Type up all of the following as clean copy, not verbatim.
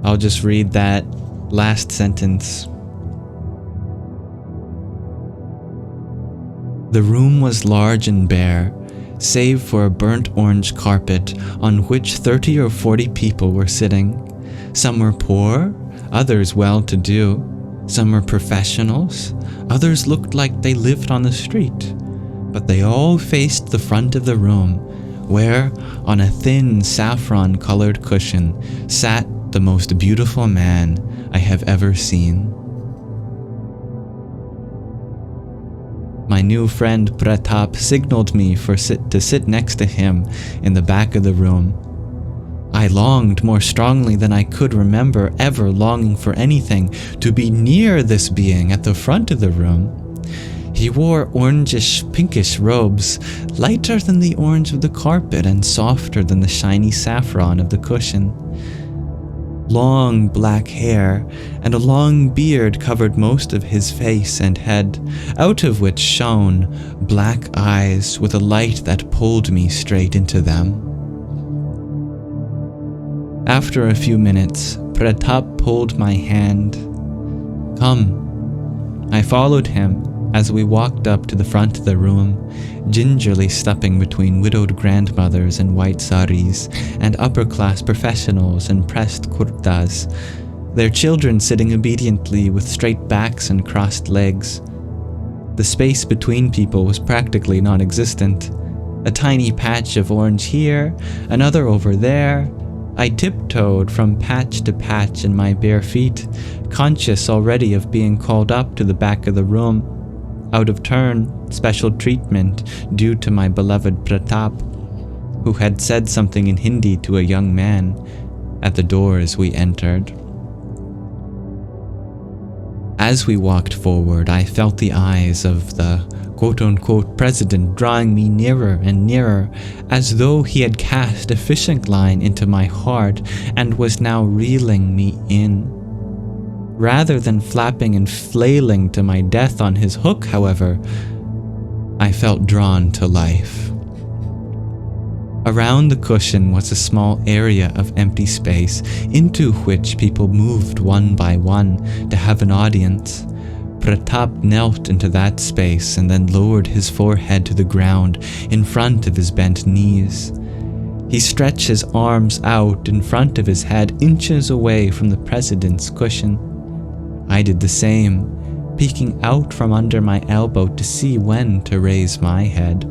I'll just read that last sentence. The room was large and bare, save for a burnt orange carpet on which 30 or 40 people were sitting. Some were poor, others well-to-do. Some were professionals, others looked like they lived on the street. But they all faced the front of the room, where, on a thin saffron-colored cushion, sat the most beautiful man I have ever seen. My new friend Pratap signaled me to sit next to him in the back of the room. I longed more strongly than I could remember ever longing for anything to be near this being at the front of the room. He wore orangish-pinkish robes, lighter than the orange of the carpet and softer than the shiny saffron of the cushion. Long black hair and a long beard covered most of his face and head, out of which shone black eyes with a light that pulled me straight into them. After a few minutes, Pratap pulled my hand. "Come." I followed him as we walked up to the front of the room, gingerly stepping between widowed grandmothers in white saris and upper-class professionals in pressed kurtas, their children sitting obediently with straight backs and crossed legs. The space between people was practically non-existent. A tiny patch of orange here, another over there. I tiptoed from patch to patch in my bare feet, conscious already of being called up to the back of the room. Out of turn, special treatment due to my beloved Pratap, who had said something in Hindi to a young man at the door as we entered. As we walked forward, I felt the eyes of the quote-unquote president drawing me nearer and nearer, as though he had cast a fishing line into my heart and was now reeling me in. Rather than flapping and flailing to my death on his hook, however, I felt drawn to life. Around the cushion was a small area of empty space into which people moved one by one to have an audience. Pratap knelt into that space and then lowered his forehead to the ground in front of his bent knees. He stretched his arms out in front of his head, inches away from the president's cushion. I did the same, peeking out from under my elbow to see when to raise my head.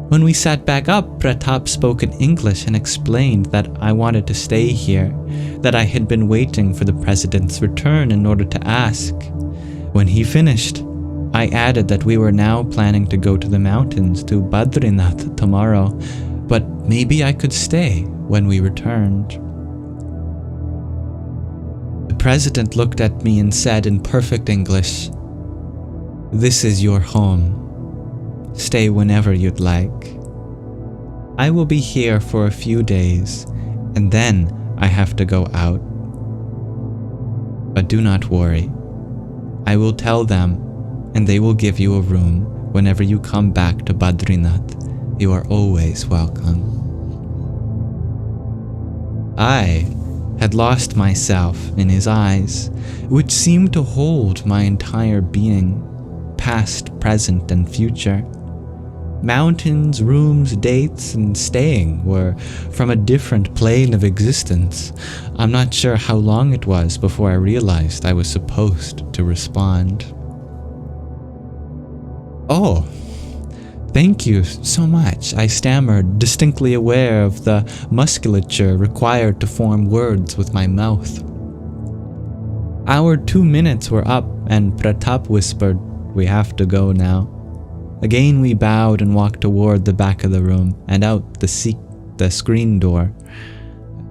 When we sat back up, Pratap spoke in English and explained that I wanted to stay here, that I had been waiting for the president's return in order to ask. When he finished, I added that we were now planning to go to the mountains to Badrinath tomorrow, but maybe I could stay when we returned. The president looked at me and said in perfect English, "This is your home. Stay whenever you'd like. I will be here for a few days, and then I have to go out. But do not worry. I will tell them, and they will give you a room whenever you come back to Badrinath. You are always welcome." I had lost myself in his eyes, which seemed to hold my entire being, past, present, and future. Mountains, rooms, dates, and staying were from a different plane of existence. I'm not sure how long it was before I realized I was supposed to respond. "Oh, thank you so much," I stammered, distinctly aware of the musculature required to form words with my mouth. Our 2 minutes were up, and Pratap whispered, "We have to go now." Again we bowed and walked toward the back of the room and out the screen door.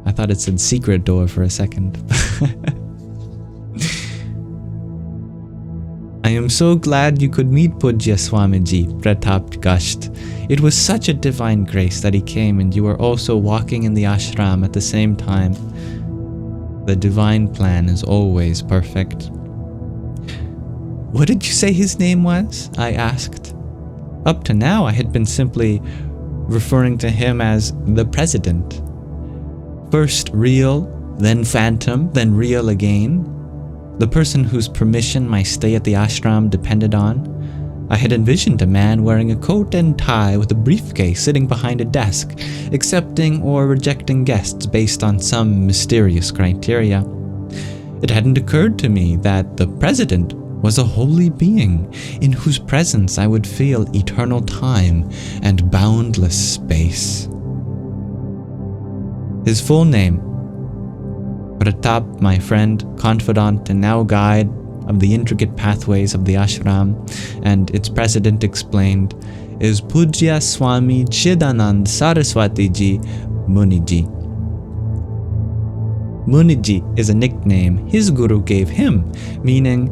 I thought it said secret door for a second. "I am so glad you could meet Pujya Swamiji," Pratap gushed. "It was such a divine grace that he came and you were also walking in the ashram at the same time. The divine plan is always perfect." "What did you say his name was?" I asked. Up to now, I had been simply referring to him as the president. First real, then phantom, then real again. The person whose permission my stay at the ashram depended on. I had envisioned a man wearing a coat and tie with a briefcase sitting behind a desk, accepting or rejecting guests based on some mysterious criteria. It hadn't occurred to me that the president was a holy being in whose presence I would feel eternal time and boundless space. His full name, Pratap, my friend, confidant, and now guide of the intricate pathways of the ashram, and its president explained, is Pujya Swami Chidanand Saraswati Ji Muniji. Muniji is a nickname his guru gave him, meaning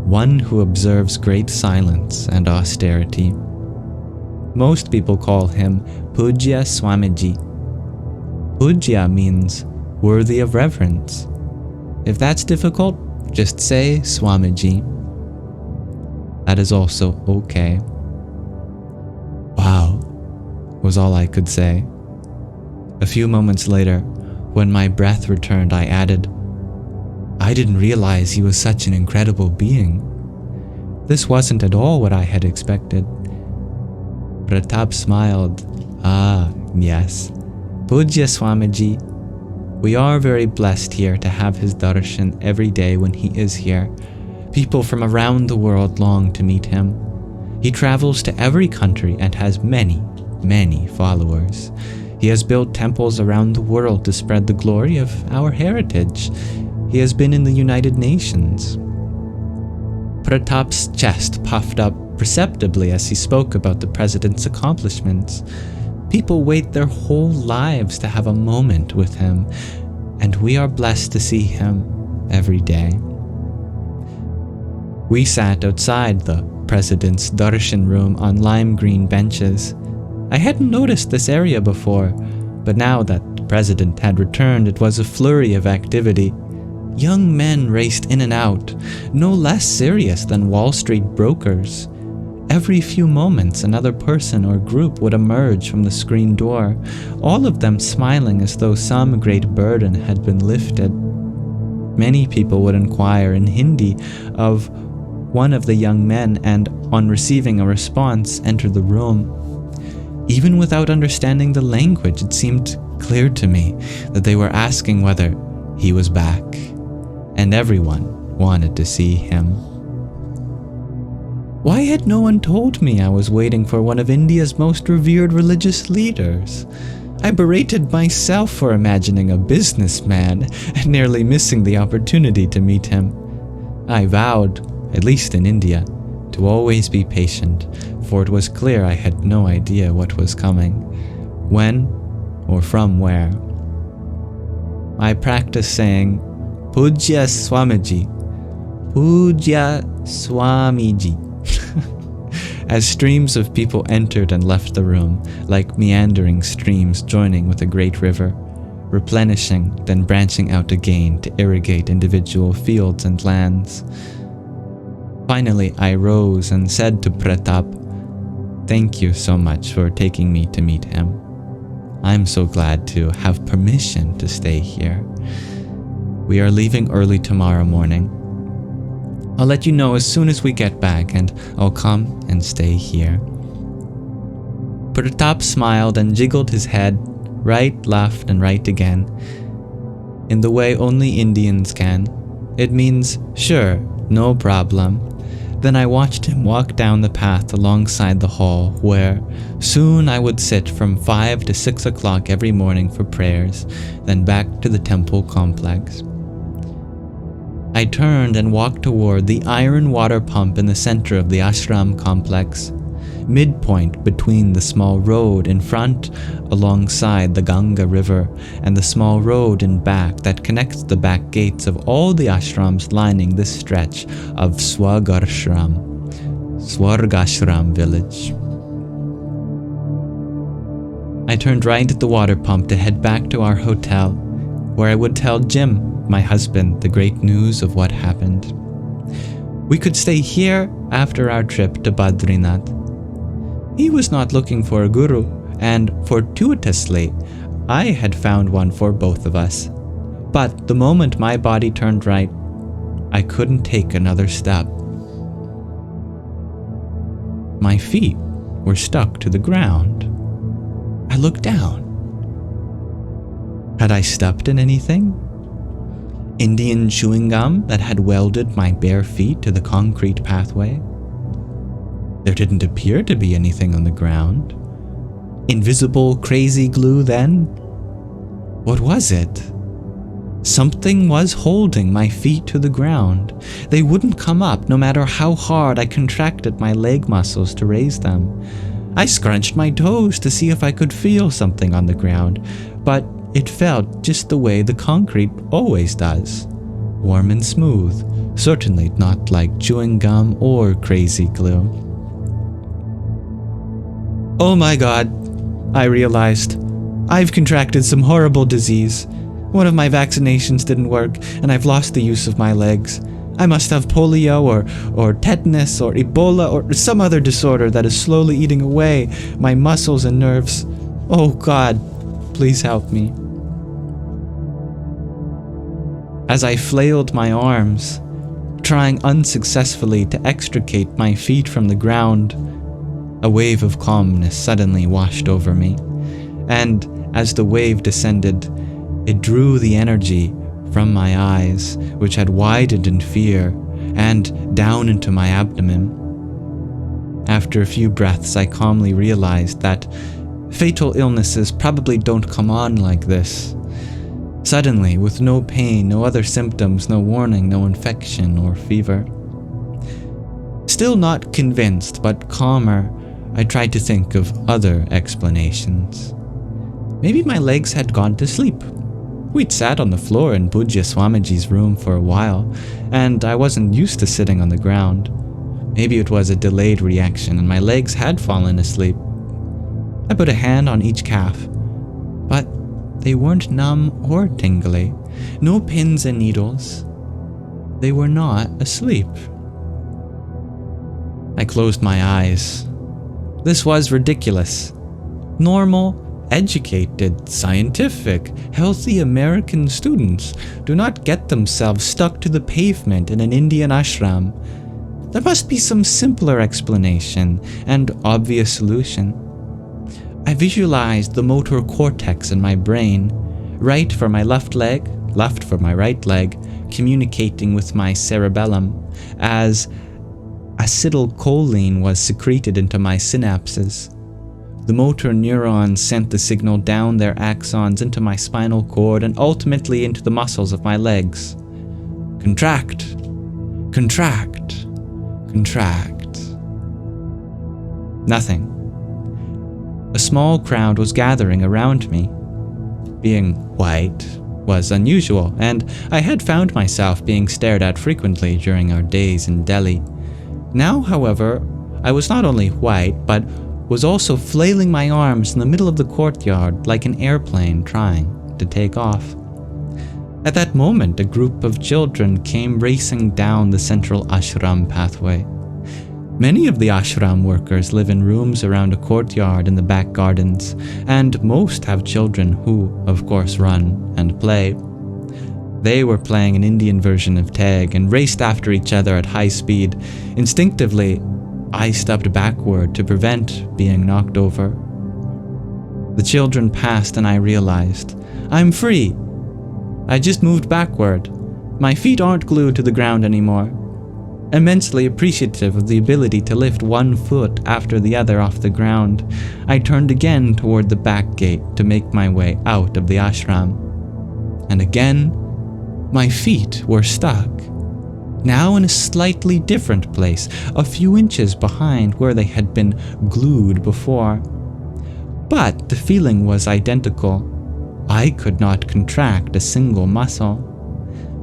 one who observes great silence and austerity. Most people call him Pujya Swamiji. Pujya means worthy of reverence. If that's difficult, just say Swamiji. That is also okay. Wow, was all I could say. A few moments later, when my breath returned, I added, I didn't realize he was such an incredible being. This wasn't at all what I had expected. Pratap smiled. Ah, yes. Pujya Swamiji, we are very blessed here to have his darshan every day when he is here. People from around the world long to meet him. He travels to every country and has many, many followers. He has built temples around the world to spread the glory of our heritage. He has been in the United Nations. Pratap's chest puffed up perceptibly as he spoke about the president's accomplishments. People wait their whole lives to have a moment with him, and we are blessed to see him every day. We sat outside the president's darshan room on lime green benches. I hadn't noticed this area before, but now that the president had returned, it was a flurry of activity. Young men raced in and out, no less serious than Wall Street brokers. Every few moments, another person or group would emerge from the screen door, all of them smiling as though some great burden had been lifted. Many people would inquire in Hindi of one of the young men and, on receiving a response, enter the room. Even without understanding the language, it seemed clear to me that they were asking whether he was back, and everyone wanted to see him. Why had no one told me I was waiting for one of India's most revered religious leaders? I berated myself for imagining a businessman and nearly missing the opportunity to meet him. I vowed, at least in India, to always be patient, for it was clear I had no idea what was coming, when, or from where. I practiced saying, Pujya Swamiji, Pujya Swamiji, as streams of people entered and left the room, like meandering streams joining with a great river, replenishing, then branching out again to irrigate individual fields and lands. Finally, I rose and said to Pratap, "Thank you so much for taking me to meet him. I'm so glad to have permission to stay here. We are leaving early tomorrow morning. I'll let you know as soon as we get back, and I'll come and stay here." Pratap smiled and jiggled his head, right, left, and right again, in the way only Indians can. It means, sure, no problem. Then I watched him walk down the path alongside the hall, where soon I would sit from 5 to 6 o'clock every morning for prayers, then back to the temple complex. I turned and walked toward the iron water pump in the center of the ashram complex, midpoint between the small road in front alongside the Ganga River and the small road in back that connects the back gates of all the ashrams lining this stretch of Swargashram village. I turned right at the water pump to head back to our hotel, where I would tell Jim, my husband, the great news of what happened. We could stay here after our trip to Badrinath. He was not looking for a guru, and fortuitously, I had found one for both of us. But the moment my body turned right, I couldn't take another step. My feet were stuck to the ground. I looked down. Had I stepped in anything? Indian chewing gum that had welded my bare feet to the concrete pathway? There didn't appear to be anything on the ground. Invisible crazy glue then? What was it? Something was holding my feet to the ground. They wouldn't come up no matter how hard I contracted my leg muscles to raise them. I scrunched my toes to see if I could feel something on the ground, but it felt just the way the concrete always does. Warm and smooth, certainly not like chewing gum or crazy glue. Oh my God, I realized. I've contracted some horrible disease. One of my vaccinations didn't work, and I've lost the use of my legs. I must have polio or tetanus or Ebola or some other disorder that is slowly eating away my muscles and nerves. Oh God, please help me. As I flailed my arms, trying unsuccessfully to extricate my feet from the ground, a wave of calmness suddenly washed over me, and as the wave descended, it drew the energy from my eyes, which had widened in fear, and down into my abdomen. After a few breaths, I calmly realized that fatal illnesses probably don't come on like this. Suddenly, with no pain, no other symptoms, no warning, no infection or fever. Still not convinced, but calmer, I tried to think of other explanations. Maybe my legs had gone to sleep. We'd sat on the floor in Pujya Swamiji's room for a while, and I wasn't used to sitting on the ground. Maybe it was a delayed reaction and my legs had fallen asleep. I put a hand on each calf, but they weren't numb or tingly. No pins and needles. They were not asleep. I closed my eyes. This was ridiculous. Normal, educated, scientific, healthy American students do not get themselves stuck to the pavement in an Indian ashram. There must be some simpler explanation and obvious solution. I visualized the motor cortex in my brain, right for my left leg, left for my right leg, communicating with my cerebellum as acetylcholine was secreted into my synapses. The motor neurons sent the signal down their axons into my spinal cord and ultimately into the muscles of my legs. Contract, contract, contract. Nothing. A small crowd was gathering around me. Being white was unusual, and I had found myself being stared at frequently during our days in Delhi. Now, however, I was not only white, but was also flailing my arms in the middle of the courtyard like an airplane trying to take off. At that moment, a group of children came racing down the central ashram pathway. Many of the ashram workers live in rooms around a courtyard in the back gardens, and most have children who, of course, run and play. They were playing an Indian version of tag and raced after each other at high speed. Instinctively, I stepped backward to prevent being knocked over. The children passed and I realized, I'm free. I just moved backward. My feet aren't glued to the ground anymore. Immensely appreciative of the ability to lift one foot after the other off the ground, I turned again toward the back gate to make my way out of the ashram. And again, my feet were stuck. Now in a slightly different place, a few inches behind where they had been glued before. But the feeling was identical. I could not contract a single muscle.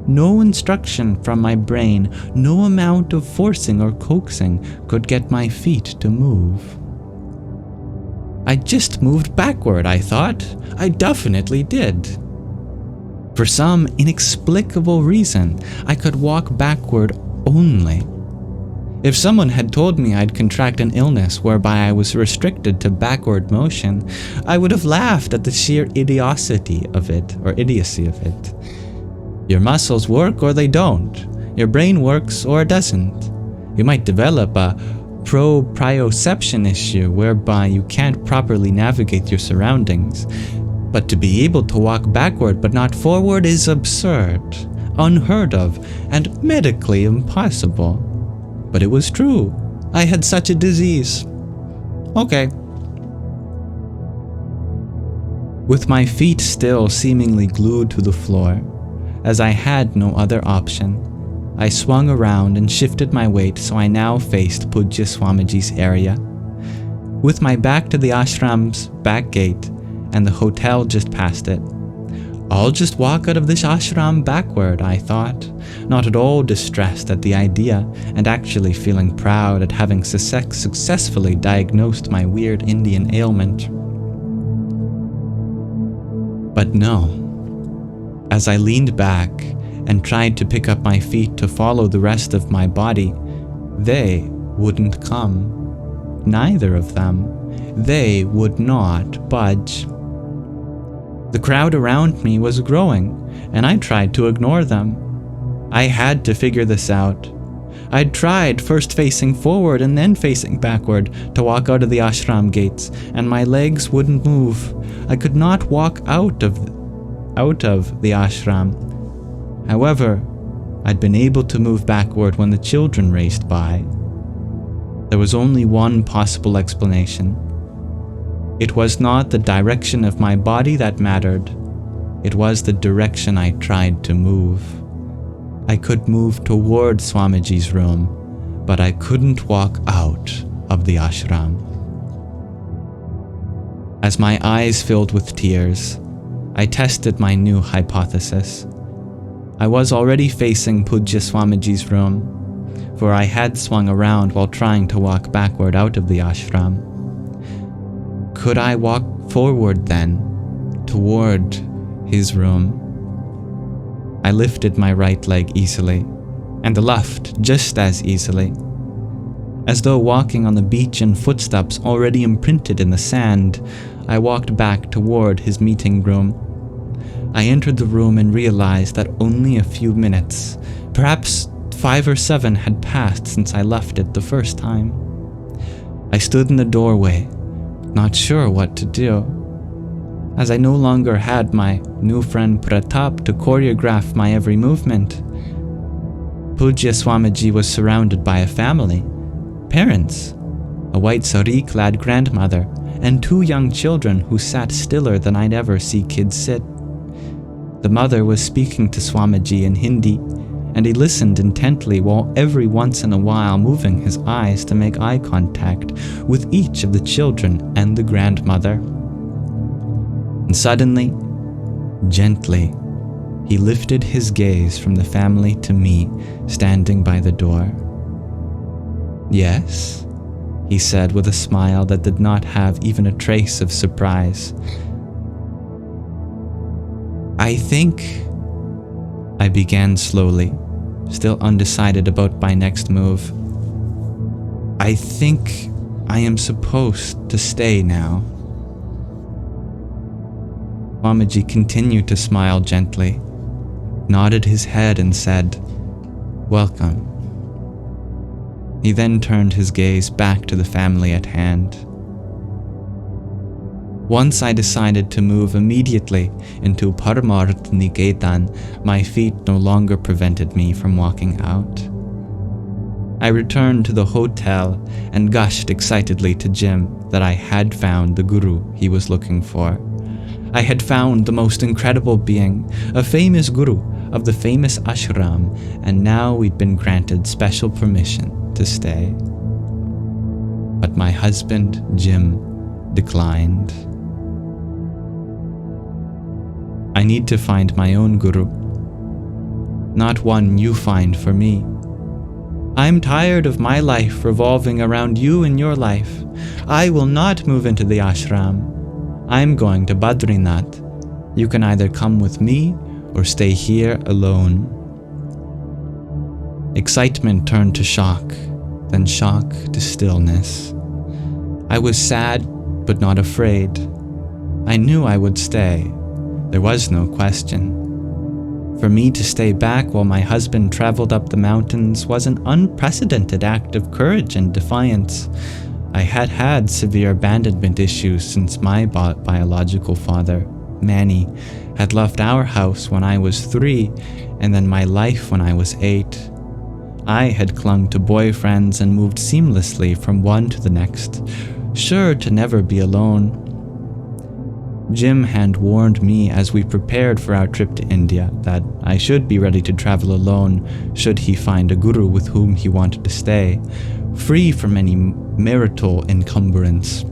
No instruction from my brain, no amount of forcing or coaxing could get my feet to move. I just moved backward, I thought. I definitely did. For some inexplicable reason, I could walk backward only. If someone had told me I'd contract an illness whereby I was restricted to backward motion, I would have laughed at the sheer idiocy of it. Your muscles work or they don't. Your brain works or it doesn't. You might develop a proprioception issue whereby you can't properly navigate your surroundings. But to be able to walk backward but not forward is absurd, unheard of, and medically impossible. But it was true. I had such a disease. Okay. With my feet still seemingly glued to the floor, as I had no other option, I swung around and shifted my weight so I now faced Pujya Swamiji's area. With my back to the ashram's back gate and the hotel just past it, I'll just walk out of this ashram backward, I thought, not at all distressed at the idea and actually feeling proud at having successfully diagnosed my weird Indian ailment. But no. As I leaned back and tried to pick up my feet to follow the rest of my body, they wouldn't come. Neither of them. They would not budge. The crowd around me was growing, and I tried to ignore them. I had to figure this out. I'd tried first facing forward and then facing backward to walk out of the ashram gates, and my legs wouldn't move. I could not walk out of the ashram. However, I'd been able to move backward when the children raced by. There was only one possible explanation. It was not the direction of my body that mattered. It was the direction I tried to move. I could move toward Swamiji's room, but I couldn't walk out of the ashram. As my eyes filled with tears, I tested my new hypothesis. I was already facing Pujya Swamiji's room, for I had swung around while trying to walk backward out of the ashram. Could I walk forward then, toward his room? I lifted my right leg easily, and the left just as easily. As though walking on the beach in footsteps already imprinted in the sand, I walked back toward his meeting room. I entered the room and realized that only a few minutes, perhaps 5 or 7, had passed since I left it the first time. I stood in the doorway, not sure what to do. As I no longer had my new friend Pratap to choreograph my every movement. Pujya Swamiji was surrounded by a family, parents, a white sari-clad grandmother, and 2 young children who sat stiller than I'd ever see kids sit. The mother was speaking to Swamiji in Hindi, and he listened intently while every once in a while moving his eyes to make eye contact with each of the children and the grandmother. And suddenly, gently, he lifted his gaze from the family to me, standing by the door. "Yes?" he said with a smile that did not have even a trace of surprise. "I think," I began slowly, still undecided about my next move. "I think I am supposed to stay now." Swamiji continued to smile gently, nodded his head and said, "Welcome." He then turned his gaze back to the family at hand. Once I decided to move immediately into Paramarth Niketan, my feet no longer prevented me from walking out. I returned to the hotel and gushed excitedly to Jim that I had found the guru he was looking for. I had found the most incredible being, a famous guru of the famous ashram, and now we'd been granted special permission to stay. But my husband, Jim, declined. I need to find my own guru, not one you find for me. I'm tired of my life revolving around you and your life. I will not move into the ashram. I'm going to Badrinath. You can either come with me or stay here alone. Excitement turned to shock, then shock to stillness. I was sad, but not afraid. I knew I would stay. There was no question. For me to stay back while my husband traveled up the mountains was an unprecedented act of courage and defiance. I had had severe abandonment issues since my biological father, Manny, had left our house when I was 3 and then my life when I was 8. I had clung to boyfriends and moved seamlessly from one to the next, sure to never be alone. Jim had warned me as we prepared for our trip to India that I should be ready to travel alone should he find a guru with whom he wanted to stay, free from any marital encumbrance.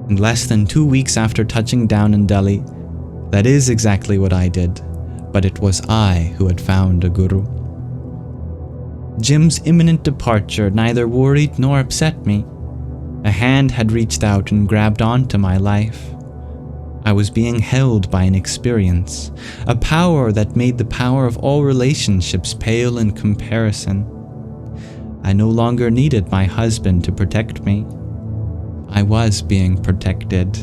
And less than 2 weeks after touching down in Delhi, that is exactly what I did, but it was I who had found a guru. Jim's imminent departure neither worried nor upset me. A hand had reached out and grabbed onto my life. I was being held by an experience, a power that made the power of all relationships pale in comparison. I no longer needed my husband to protect me. I was being protected.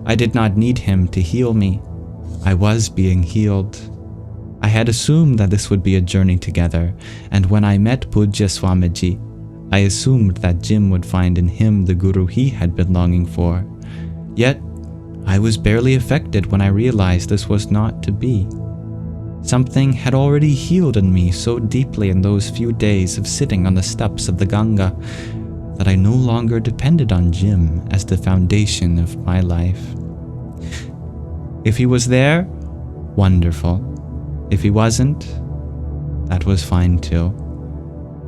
I did not need him to heal me. I was being healed. I had assumed that this would be a journey together, and when I met Pujya Swamiji, I assumed that Jim would find in him the guru he had been longing for. Yet, I was barely affected when I realized this was not to be. Something had already healed in me so deeply in those few days of sitting on the steps of the Ganga that I no longer depended on Jim as the foundation of my life. If he was there, wonderful. If he wasn't, that was fine too.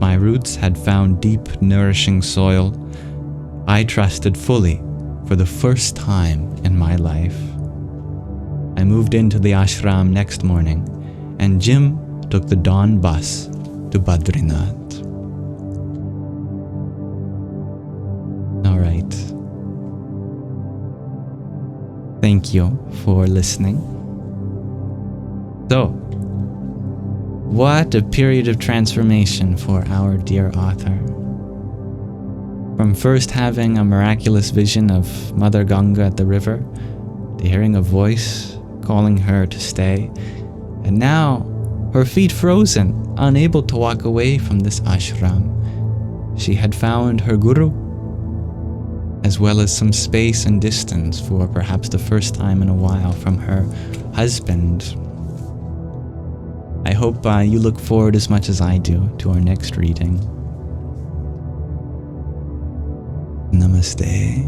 My roots had found deep, nourishing soil. I trusted fully for the first time in my life. I moved into the ashram next morning, and Jim took the dawn bus to Badrinath. All right. Thank you for listening. So, what a period of transformation for our dear author. From first having a miraculous vision of Mother Ganga at the river, to hearing a voice calling her to stay, and now her feet frozen, unable to walk away from this ashram, she had found her guru, as well as some space and distance for perhaps the first time in a while from her husband. I hope you look forward as much as I do to our next reading. Namaste.